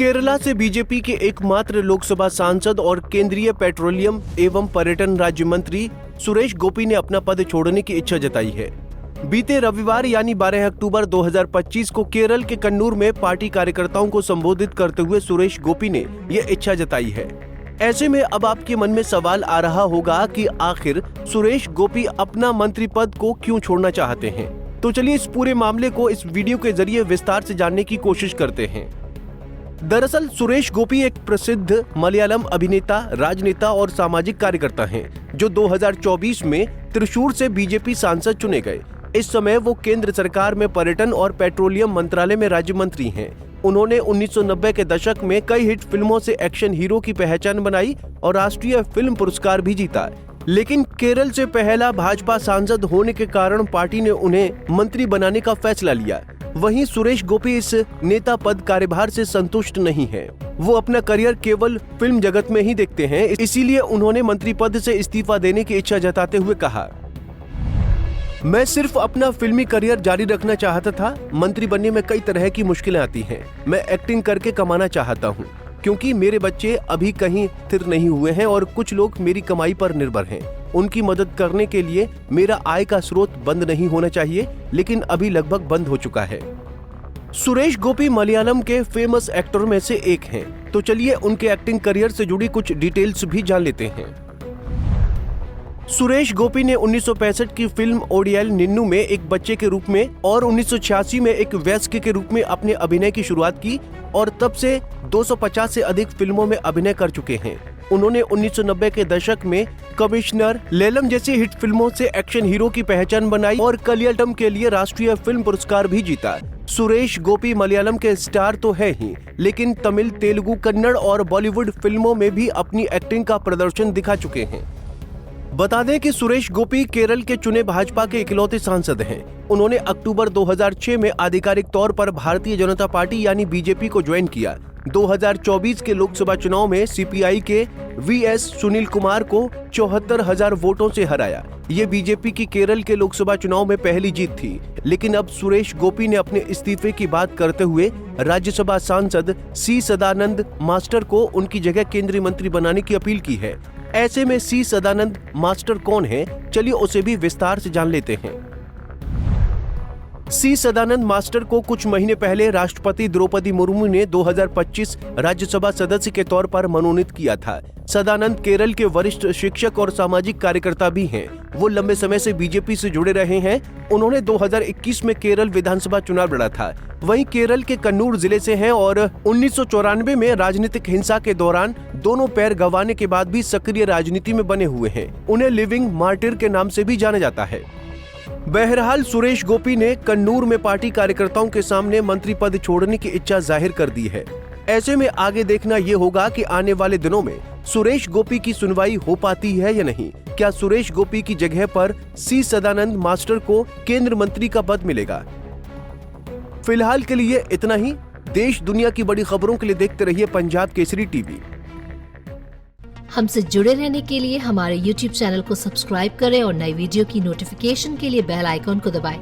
केरला से बीजेपी के एकमात्र लोकसभा सांसद और केंद्रीय पेट्रोलियम एवं पर्यटन राज्य मंत्री सुरेश गोपी ने अपना पद छोड़ने की इच्छा जताई है। बीते रविवार यानी 12 अक्टूबर 2025 को केरल के कन्नूर में पार्टी कार्यकर्ताओं को संबोधित करते हुए सुरेश गोपी ने यह इच्छा जताई है। ऐसे में अब आपके मन में सवाल आ रहा होगा कि आखिर सुरेश गोपी अपना मंत्री पद को क्यों छोड़ना चाहते हैं। तो चलिए इस पूरे मामले को इस वीडियो के जरिए विस्तार से जानने की कोशिश करते हैं। दरअसल सुरेश गोपी एक प्रसिद्ध मलयालम अभिनेता, राजनेता और सामाजिक कार्यकर्ता हैं, जो 2024 में त्रिशूर से बीजेपी सांसद चुने गए। इस समय वो केंद्र सरकार में पर्यटन और पेट्रोलियम मंत्रालय में राज्य मंत्री हैं। उन्होंने 1990 के दशक में कई हिट फिल्मों से एक्शन हीरो की पहचान बनाई और राष्ट्रीय फिल्म पुरस्कार भी जीता। लेकिन केरल से पहला भाजपा सांसद होने के कारण पार्टी ने उन्हें मंत्री बनाने का फैसला लिया। वहीं सुरेश गोपी इस नेता पद कार्यभार से संतुष्ट नहीं हैं। वो अपना करियर केवल फिल्म जगत में ही देखते हैं, इसीलिए उन्होंने मंत्री पद से इस्तीफा देने की इच्छा जताते हुए कहा, मैं सिर्फ अपना फिल्मी करियर जारी रखना चाहता था। मंत्री बनने में कई तरह की मुश्किलें आती हैं। मैं एक्टिंग करके कमाना चाहता हूँ, क्योंकि मेरे बच्चे अभी कहीं स्थिर नहीं हुए हैं और कुछ लोग मेरी कमाई पर निर्भर हैं। उनकी मदद करने के लिए मेरा आय का स्रोत बंद नहीं होना चाहिए, लेकिन अभी लगभग बंद हो चुका है। सुरेश गोपी मलयालम के फेमस एक्टर में से एक हैं। तो चलिए उनके एक्टिंग करियर से जुड़ी कुछ डिटेल्स भी जान लेते हैं। सुरेश गोपी ने 1965 की फिल्म ओडियल निन्नू में एक बच्चे के रूप में और 1986 में एक वयस्क के रूप में अपने अभिनय की शुरुआत की और तब से 250 से अधिक फिल्मों में अभिनय कर चुके हैं। उन्होंने 1990 के दशक में कमिश्नर लेलम जैसी हिट फिल्मों से एक्शन हीरो की पहचान बनाई और कलियाटम के लिए राष्ट्रीय फिल्म पुरस्कार भी जीता। सुरेश गोपी मलयालम के स्टार तो है ही, लेकिन तमिल, तेलुगु, कन्नड़ और बॉलीवुड फिल्मों में भी अपनी एक्टिंग का प्रदर्शन दिखा चुके हैं। बता दें कि सुरेश गोपी केरल के चुने भाजपा के इकलौते सांसद हैं। उन्होंने अक्टूबर 2006 में आधिकारिक तौर पर भारतीय जनता पार्टी यानी बीजेपी को ज्वाइन किया। 2024 के लोकसभा चुनाव में सीपीआई के वीएस सुनील कुमार को 74,000 वोटों से हराया। ये बीजेपी की केरल के लोकसभा चुनाव में पहली जीत थी। लेकिन अब सुरेश गोपी ने अपने इस्तीफे की बात करते हुए राज्यसभा सांसद सी सदानंद मास्टर को उनकी जगह केंद्रीय मंत्री बनाने की अपील की है। ऐसे में सी सदानंद मास्टर कौन है, चलिए उसे भी विस्तार से जान लेते हैं। सी सदानंद मास्टर को कुछ महीने पहले राष्ट्रपति द्रौपदी मुर्मू ने 2025 राज्यसभा सदस्य के तौर पर मनोनीत किया था। सदानंद केरल के वरिष्ठ शिक्षक और सामाजिक कार्यकर्ता भी हैं। वो लंबे समय से बीजेपी से जुड़े रहे हैं। उन्होंने 2021 में केरल विधानसभा चुनाव लड़ा था। वहीं केरल के कन्नूर जिले से हैं और 1994 में राजनीतिक हिंसा के दौरान दोनों पैर गंवाने के बाद भी सक्रिय राजनीति में बने हुए हैं। उन्हें लिविंग मार्टिर के नाम से भी जाना जाता है। बहरहाल सुरेश गोपी ने कन्नूर में पार्टी कार्यकर्ताओं के सामने मंत्री पद छोड़ने की इच्छा जाहिर कर दी है। ऐसे में आगे देखना ये होगा कि आने वाले दिनों में सुरेश गोपी की सुनवाई हो पाती है या नहीं। क्या सुरेश गोपी की जगह पर सी सदानंद मास्टर को केंद्र मंत्री का पद मिलेगा? फिलहाल के लिए इतना ही। देश दुनिया की बड़ी खबरों के लिए देखते रहिए पंजाब केसरी टीवी। हमसे जुड़े रहने के लिए हमारे YouTube चैनल को सब्सक्राइब करें और नई वीडियो की नोटिफिकेशन के लिए बेल आइकॉन को दबाएं।